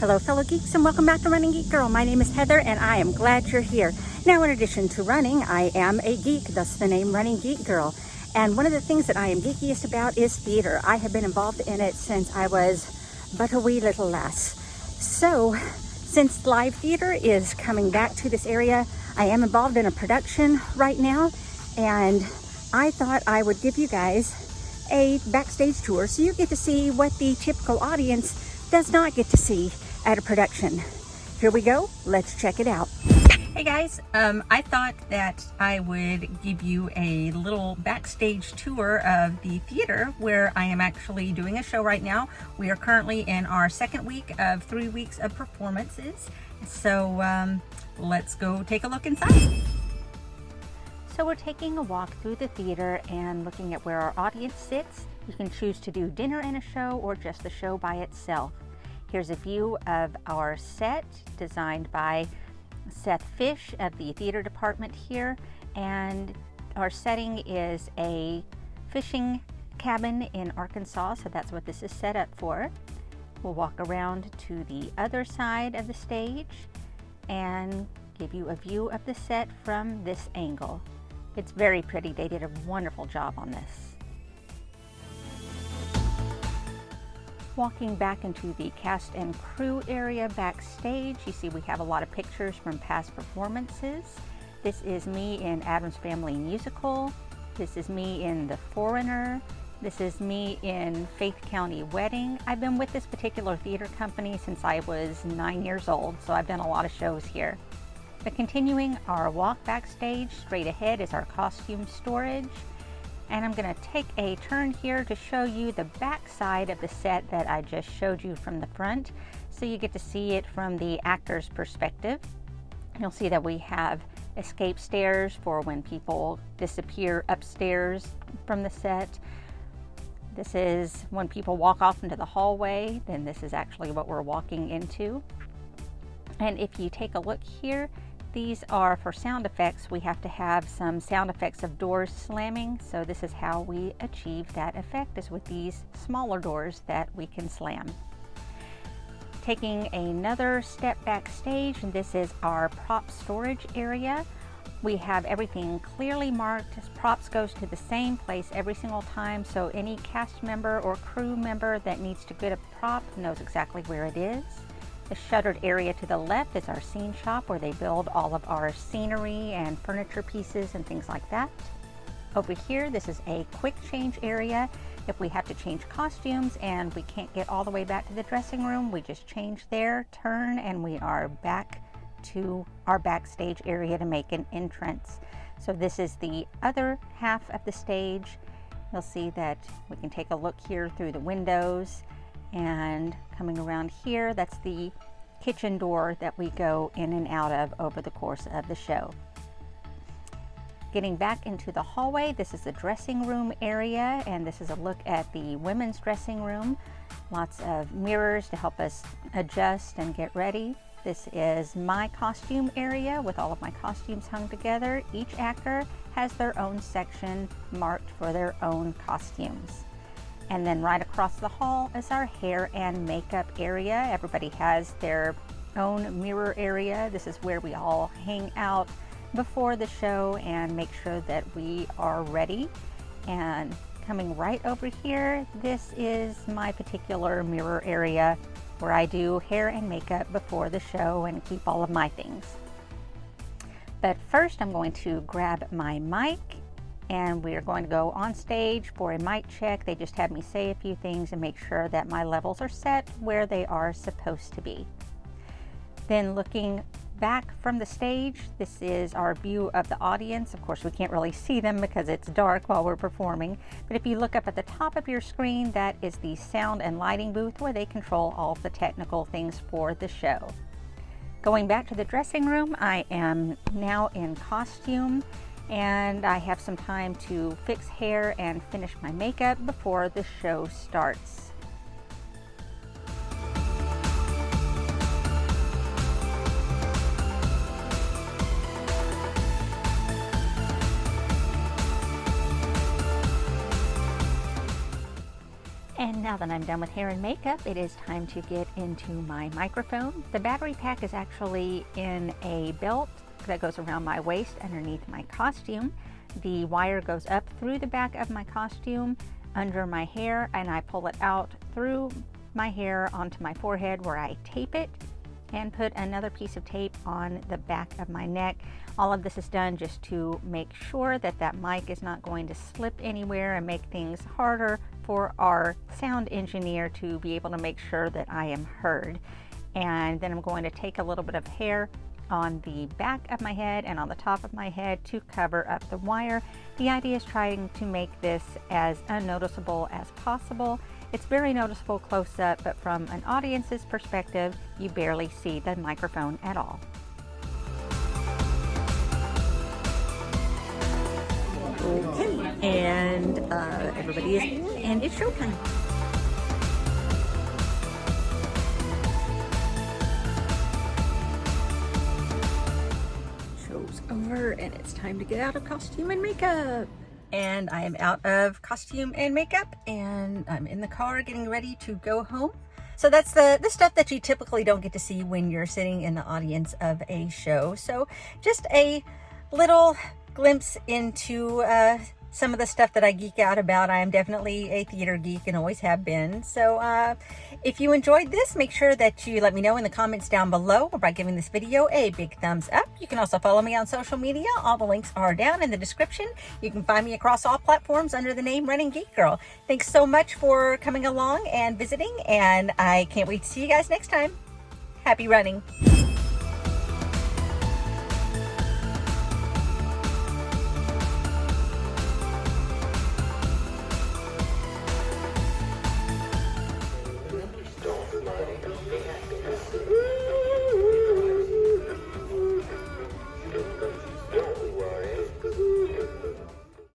Hello fellow geeks and welcome back to Running Geek Girl. My name is Heather and I am glad you're here. Now in addition to running, I am a geek, thus the name Running Geek Girl. And one of the things that I am geekiest about is theater. I have been involved in it since I was but a wee little lass. So since live theater is coming back to this area, I am involved in a production right now, and I thought I would give you guys a backstage tour so you get to see what the typical audience does not get to see at a production. Here we go, let's check it out. Hey guys, I thought that I would give you a little backstage tour of the theater where I am actually doing a show right now. We are currently in our second week of 3 weeks of performances. So let's go take a look inside. So we're taking a walk through the theater and looking at where our audience sits. You can choose to do dinner and a show or just the show by itself. Here's a view of our set designed by Seth Fish of the theater department here, and our setting is a fishing cabin in Arkansas, so that's what this is set up for. We'll walk around to the other side of the stage and give you a view of the set from this angle. It's very pretty. They did a wonderful job on this. Walking back into the cast and crew area backstage, you see we have a lot of pictures from past performances. This is me in Addams Family Musical. This is me in The Foreigner. This is me in Faith County Wedding. I've been with this particular theater company since I was 9 years old, so I've done a lot of shows here. But continuing our walk backstage, straight ahead is our costume storage. And I'm going to take a turn here to show you the back side of the set that I just showed you from the front, so you get to see it from the actor's perspective. You'll see that we have escape stairs for when people disappear upstairs from the set. This is when people walk off into the hallway, then this is actually what we're walking into. And if you take a look here, these are for sound effects. We have to have some sound effects of doors slamming, so this is how we achieve that effect, is with these smaller doors that we can slam. Taking another step backstage, and this is our prop storage area. We have everything clearly marked. Props goes to the same place every single time, so any cast member or crew member that needs to get a prop knows exactly where it is. The shuttered area to the left is our scene shop, where they build all of our scenery and furniture pieces and things like that. Over here, this is a quick change area. If we have to change costumes and we can't get all the way back to the dressing room, we just change there, turn, and we are back to our backstage area to make an entrance. So this is the other half of the stage. You'll see that we can take a look here through the windows. And coming around here, that's the kitchen door that we go in and out of over the course of the show. Getting back into the hallway, this is the dressing room area, and this is a look at the women's dressing room. Lots of mirrors to help us adjust and get ready. This is my costume area with all of my costumes hung together. Each actor has their own section marked for their own costumes. And then right across the hall is our hair and makeup area. Everybody has their own mirror area. This is where we all hang out before the show and make sure that we are ready. And coming right over here, this is my particular mirror area where I do hair and makeup before the show and keep all of my things. But first, I'm going to grab my mic, and we are going to go on stage for a mic check. They just had me say a few things and make sure that my levels are set where they are supposed to be. Then looking back from the stage, this is our view of the audience. Of course, we can't really see them because it's dark while we're performing. But if you look up at the top of your screen, that is the sound and lighting booth where they control all of the technical things for the show. Going back to the dressing room, I am now in costume, and I have some time to fix hair and finish my makeup before the show starts. And now that I'm done with hair and makeup, it is time to get into my microphone. The battery pack is actually in a belt that goes around my waist underneath my costume. The wire goes up through the back of my costume under my hair, and I pull it out through my hair onto my forehead where I tape it and put another piece of tape on the back of my neck. All of this is done just to make sure that that mic is not going to slip anywhere and make things harder for our sound engineer to be able to make sure that I am heard. And then I'm going to take a little bit of hair on the back of my head and on the top of my head to cover up the wire. The idea is trying to make this as unnoticeable as possible. It's very noticeable close up, but from an audience's perspective, you barely see the microphone at all. Okay, and everybody is in, and it's showtime. Show's over, and it's time to get out of costume and makeup. And I am out of costume and makeup, and I'm in the car getting ready to go home. So that's the stuff that you typically don't get to see when you're sitting in the audience of a show. So just a little glimpse into some of the stuff that I geek out about. I am definitely a theater geek and always have been. So if you enjoyed this, make sure that you let me know in the comments down below or by giving this video a big thumbs up. You can also follow me on social media. All the links are down in the description. You can find me across all platforms under the name Running Geek Girl. Thanks so much for coming along and visiting, and I can't wait to see you guys next time. Happy running.